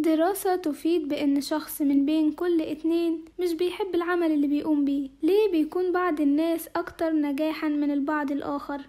دراسة تفيد بأن شخص من بين كل 2 مش بيحب العمل اللي بيقوم بيه. ليه بيكون بعض الناس أكتر نجاحا من البعض الآخر؟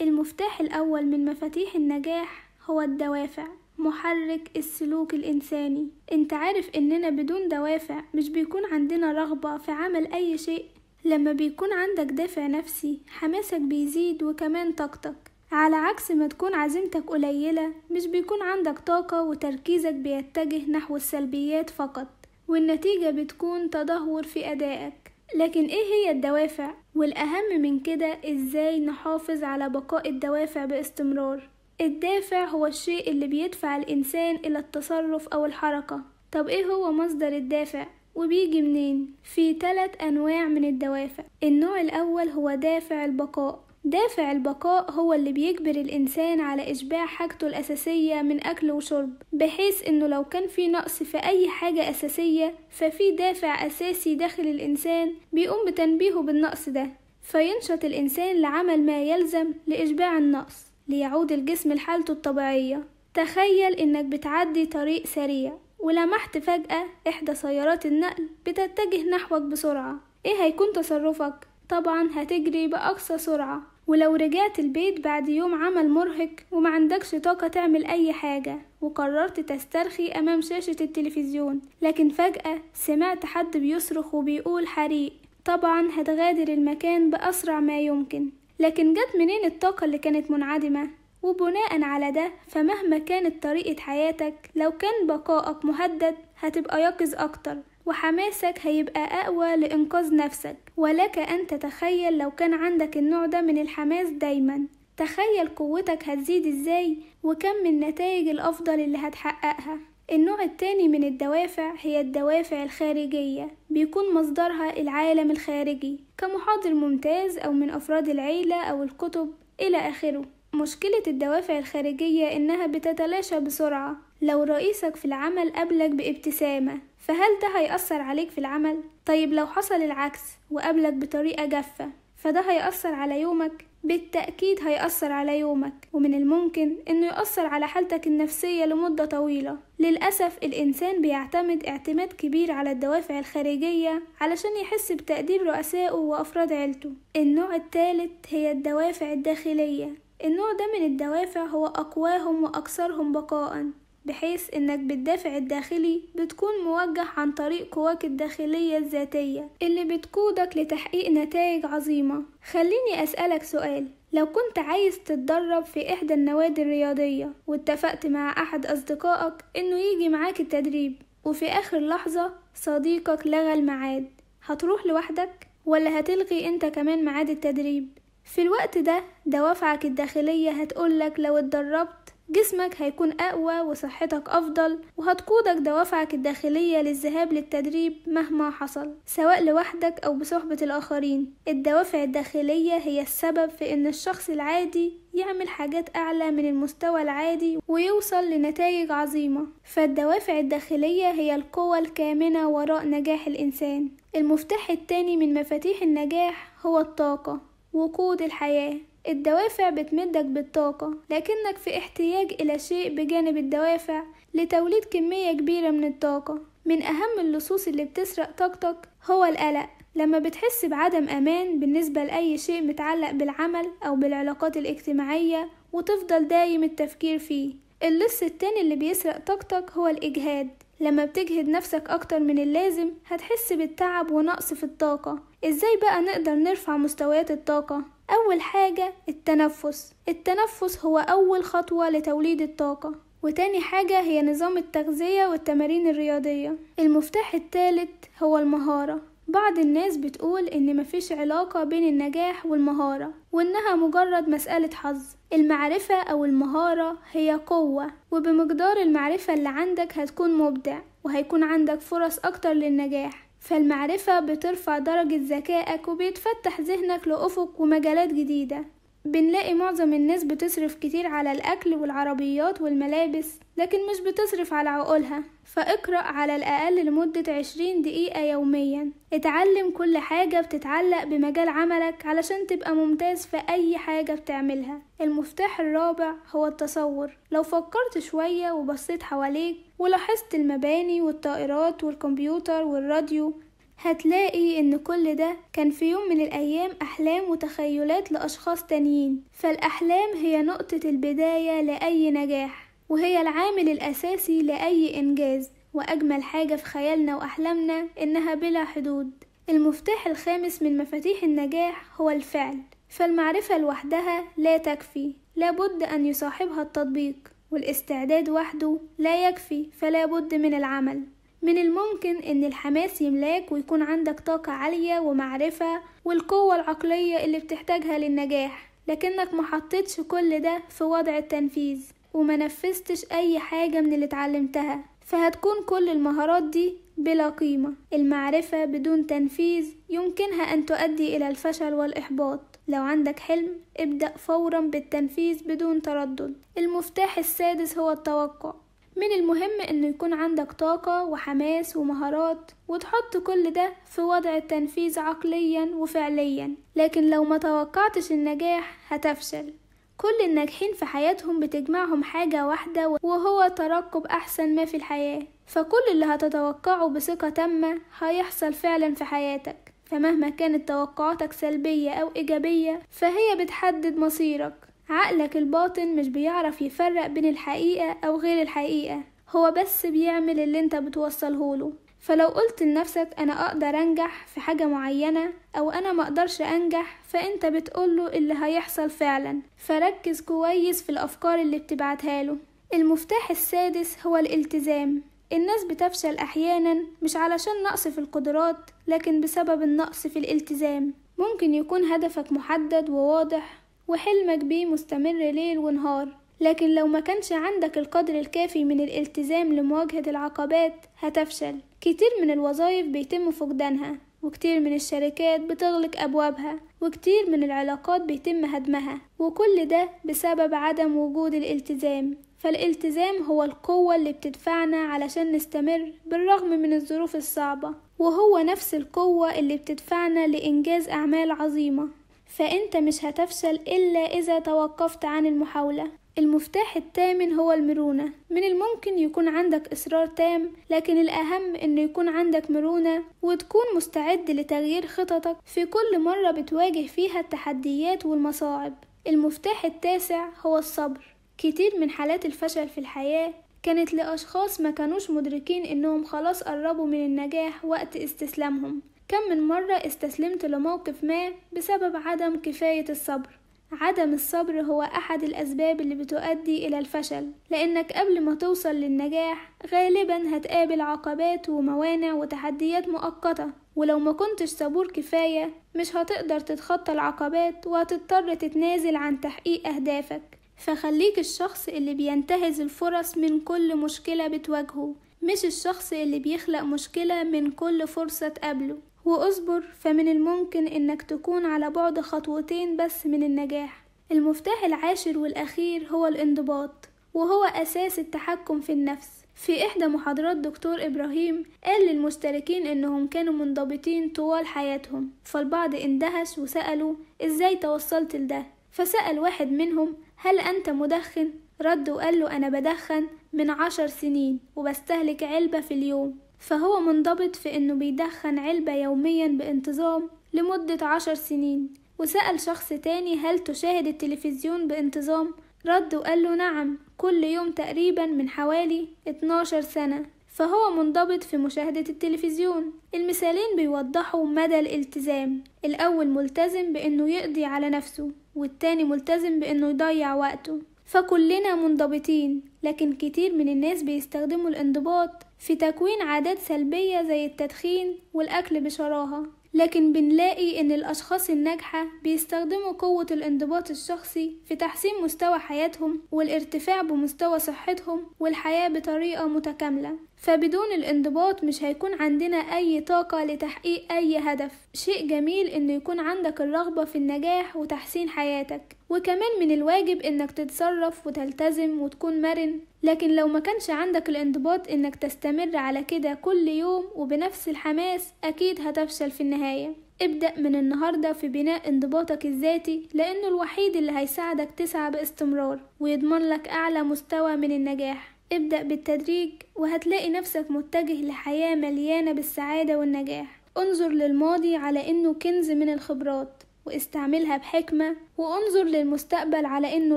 المفتاح الأول من مفاتيح النجاح هو الدوافع، محرك السلوك الإنساني. انت عارف اننا بدون دوافع مش بيكون عندنا رغبة في عمل أي شيء. لما بيكون عندك دافع نفسي حماسك بيزيد وكمان طاقتك، على عكس ما تكون عزيمتك قليلة مش بيكون عندك طاقة وتركيزك بيتجه نحو السلبيات فقط، والنتيجة بتكون تدهور في أدائك. لكن ايه هي الدوافع؟ والأهم من كده ازاي نحافظ على بقاء الدوافع باستمرار؟ الدافع هو الشيء اللي بيدفع الإنسان إلى التصرف أو الحركة. طب ايه هو مصدر الدافع؟ وبيجي منين؟ في 3 أنواع من الدوافع. النوع الأول هو دافع البقاء. دافع البقاء هو اللي بيجبر الإنسان على إشباع حاجته الأساسية من أكل وشرب، بحيث إنه لو كان في نقص في أي حاجة أساسية ففي دافع أساسي داخل الإنسان بيقوم بتنبيهه بالنقص ده، فينشط الإنسان لعمل ما يلزم لإشباع النقص ليعود الجسم لحالته الطبيعية. تخيل إنك بتعدي طريق سريع ولمحت فجأة إحدى سيارات النقل بتتجه نحوك بسرعة. إيه هيكون تصرفك؟ طبعا هتجري بأقصى سرعة. ولو رجعت البيت بعد يوم عمل مرهق وما عندكش طاقة تعمل أي حاجة وقررت تسترخي أمام شاشة التلفزيون، لكن فجأة سمعت حد بيصرخ وبيقول حريق، طبعا هتغادر المكان بأسرع ما يمكن. لكن جت منين الطاقة اللي كانت منعدمة؟ وبناء على ده فمهما كانت طريقة حياتك، لو كان بقائك مهدد هتبقى يقظ أكتر وحماسك هيبقى أقوى لإنقاذ نفسك. ولك أن تتخيل لو كان عندك النوع ده من الحماس دايما، تخيل قوتك هتزيد إزاي وكم من النتائج الأفضل اللي هتحققها. النوع التاني من الدوافع هي الدوافع الخارجية، بيكون مصدرها العالم الخارجي كمحاضر ممتاز أو من أفراد العيلة أو الكتب إلى آخره. مشكلة الدوافع الخارجية إنها بتتلاشى بسرعة. لو رئيسك في العمل قابلك بابتسامة، فهل ده هيأثر عليك في العمل؟ طيب لو حصل العكس وقابلك بطريقة جافة، فده هيأثر على يومك؟ بالتأكيد هيأثر على يومك، ومن الممكن إنه يأثر على حالتك النفسية لمدة طويلة. للأسف الإنسان بيعتمد اعتماد كبير على الدوافع الخارجية علشان يحس بتقدير رؤسائه وأفراد عيلته. النوع الثالث هي الدوافع الداخلية. النوع ده من الدوافع هو أقواهم وأكثرهم بقاءً، بحيث إنك بالدافع الداخلي بتكون موجه عن طريق قواك الداخلية الذاتية اللي بتقودك لتحقيق نتائج عظيمة. خليني أسألك سؤال، لو كنت عايز تتدرب في إحدى النوادي الرياضية واتفقت مع أحد أصدقائك إنه يجي معاك التدريب، وفي آخر لحظة صديقك لغى الميعاد، هتروح لوحدك ولا هتلغي أنت كمان ميعاد التدريب؟ في الوقت ده دوافعك الداخلية هتقولك لو اتدربت جسمك هيكون أقوى وصحتك أفضل، وهتقودك دوافعك الداخلية للذهاب للتدريب مهما حصل، سواء لوحدك أو بصحبة الآخرين. الدوافع الداخلية هي السبب في إن الشخص العادي يعمل حاجات أعلى من المستوى العادي ويوصل لنتائج عظيمة. فالدوافع الداخلية هي القوة الكامنة وراء نجاح الإنسان. المفتاح الثاني من مفاتيح النجاح هو الطاقة، وقود الحياة. الدوافع بتمدك بالطاقة، لكنك في احتياج إلى شيء بجانب الدوافع لتوليد كمية كبيرة من الطاقة. من أهم اللصوص اللي بتسرق طاقتك هو القلق. لما بتحس بعدم أمان بالنسبة لأي شيء متعلق بالعمل أو بالعلاقات الاجتماعية وتفضل دايم التفكير فيه. اللص التاني اللي بيسرق طاقتك هو الإجهاد. لما بتجهد نفسك أكتر من اللازم هتحس بالتعب ونقص في الطاقة. إزاي بقى نقدر نرفع مستويات الطاقة؟ أول حاجة التنفس. التنفس هو أول خطوة لتوليد الطاقة، وتاني حاجة هي نظام التغذية والتمارين الرياضية. المفتاح الثالث هو المهارة. بعض الناس بتقول إن مفيش علاقة بين النجاح والمهارة، وإنها مجرد مسألة حظ. المعرفة أو المهارة هي قوة، وبمقدار المعرفة اللي عندك هتكون مبدع وهيكون عندك فرص أكتر للنجاح. فالمعرفة بترفع درجة ذكائك وبيتفتح ذهنك لأفق ومجالات جديدة. بنلاقي معظم الناس بتصرف كتير على الأكل والعربيات والملابس، لكن مش بتصرف على عقولها. فاقرأ على الأقل لمدة 20 دقيقة يوميا. اتعلم كل حاجة بتتعلق بمجال عملك علشان تبقى ممتاز في أي حاجة بتعملها. المفتاح الرابع هو التصور. لو فكرت شوية وبصيت حواليك ولاحظت المباني والطائرات والكمبيوتر والراديو، هتلاقي ان كل ده كان في يوم من الايام احلام وتخيلات لاشخاص تانيين. فالاحلام هي نقطة البداية لاي نجاح، وهي العامل الاساسي لاي انجاز. واجمل حاجة في خيالنا واحلامنا انها بلا حدود. المفتاح الخامس من مفاتيح النجاح هو الفعل. فالمعرفة لوحدها لا تكفي، لابد ان يصاحبها التطبيق، والاستعداد وحده لا يكفي، فلا بد من العمل. من الممكن ان الحماس يملاك ويكون عندك طاقة عالية ومعرفة والقوة العقلية اللي بتحتاجها للنجاح، لكنك محطتش كل ده في وضع التنفيذ وما نفذتش اي حاجة من اللي اتعلمتها، فهتكون كل المهارات دي بلا قيمة. المعرفة بدون تنفيذ يمكنها ان تؤدي الى الفشل والاحباط. لو عندك حلم ابدأ فورا بالتنفيذ بدون تردد. المفتاح السادس هو التوقع. من المهم انه يكون عندك طاقة وحماس ومهارات وتحط كل ده في وضع التنفيذ عقليا وفعليا، لكن لو ما توقعتش النجاح هتفشل. كل الناجحين في حياتهم بتجمعهم حاجة واحدة، وهو ترقب احسن ما في الحياة. فكل اللي هتتوقعه بثقة تامة هيحصل فعلا في حياتك. فمهما كانت توقعاتك سلبية او ايجابية فهي بتحدد مصيرك. عقلك الباطن مش بيعرف يفرق بين الحقيقة أو غير الحقيقة، هو بس بيعمل اللي انت بتوصله له. فلو قلت لنفسك أنا أقدر أنجح في حاجة معينة أو أنا ما أقدرش أنجح، فأنت بتقوله اللي هيحصل فعلا. فركز كويس في الأفكار اللي بتبعتها له. المفتاح السادس هو الالتزام. الناس بتفشل أحيانا مش علشان نقص في القدرات، لكن بسبب النقص في الالتزام. ممكن يكون هدفك محدد وواضح وحلمك بيه مستمر ليل ونهار، لكن لو ما كانش عندك القدر الكافي من الالتزام لمواجهة العقبات هتفشل. كتير من الوظائف بيتم فقدانها، وكتير من الشركات بتغلق أبوابها، وكتير من العلاقات بيتم هدمها، وكل ده بسبب عدم وجود الالتزام. فالالتزام هو القوة اللي بتدفعنا علشان نستمر بالرغم من الظروف الصعبة، وهو نفس القوة اللي بتدفعنا لإنجاز أعمال عظيمة. فأنت مش هتفشل إلا إذا توقفت عن المحاولة. المفتاح الثامن هو المرونة. من الممكن يكون عندك إصرار تام، لكن الأهم إنه يكون عندك مرونة وتكون مستعد لتغيير خططك في كل مرة بتواجه فيها التحديات والمصاعب. المفتاح التاسع هو الصبر. كتير من حالات الفشل في الحياة كانت لأشخاص ما كانوش مدركين إنهم خلاص قربوا من النجاح وقت استسلامهم. كم من مرة استسلمت لموقف ما بسبب عدم كفاية الصبر. عدم الصبر هو أحد الأسباب اللي بتؤدي إلى الفشل، لأنك قبل ما توصل للنجاح غالبا هتقابل عقبات وموانع وتحديات مؤقتة، ولو ما كنتش صبور كفاية مش هتقدر تتخطى العقبات وهتضطر تتنازل عن تحقيق أهدافك. فخليك الشخص اللي بينتهز الفرص من كل مشكلة بتواجهه، مش الشخص اللي بيخلق مشكلة من كل فرصة تقابله. واصبر، فمن الممكن انك تكون على بعد خطوتين بس من النجاح. المفتاح العاشر والأخير هو الانضباط، وهو أساس التحكم في النفس. في إحدى محاضرات دكتور إبراهيم قال للمشتركين إنهم كانوا منضبطين طوال حياتهم، فالبعض اندهش وسألوا إزاي توصلت لده؟ فسأل واحد منهم هل أنت مدخن؟ رد وقال له أنا بدخن من 10 سنين وبستهلك علبة في اليوم. فهو منضبط في إنه بيدخن علبة يوميا بانتظام لمدة 10 سنين. وسأل شخص تاني هل تشاهد التلفزيون بانتظام؟ رد وقال له نعم، كل يوم تقريبا من حوالي 12 سنة. فهو منضبط في مشاهدة التلفزيون. المثالين بيوضحوا مدى الالتزام. الأول ملتزم بأنه يقضي على نفسه، والتاني ملتزم بأنه يضيع وقته. فكلنا منضبطين، لكن كتير من الناس بيستخدموا الانضباط في تكوين عادات سلبية زي التدخين والأكل بشراهة. لكن بنلاقي إن الأشخاص الناجحة بيستخدموا قوة الانضباط الشخصي في تحسين مستوى حياتهم والارتفاع بمستوى صحتهم والحياة بطريقة متكاملة. فبدون الانضباط مش هيكون عندنا أي طاقة لتحقيق أي هدف. شيء جميل إنه يكون عندك الرغبة في النجاح وتحسين حياتك، وكمان من الواجب إنك تتصرف وتلتزم وتكون مرن، لكن لو ما كانش عندك الانضباط إنك تستمر على كده كل يوم وبنفس الحماس أكيد هتفشل في النهاية. ابدأ من النهاردة في بناء انضباطك الذاتي، لأنه الوحيد اللي هيساعدك تسعى باستمرار ويضمن لك أعلى مستوى من النجاح. ابدأ بالتدريج وهتلاقي نفسك متجه لحياة مليانة بالسعادة والنجاح. انظر للماضي على إنه كنز من الخبرات واستعملها بحكمة، وانظر للمستقبل على إنه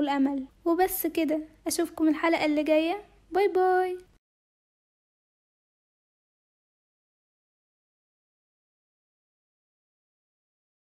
الأمل. وبس كده، أشوفكم الحلقة اللي جاية. باي باي.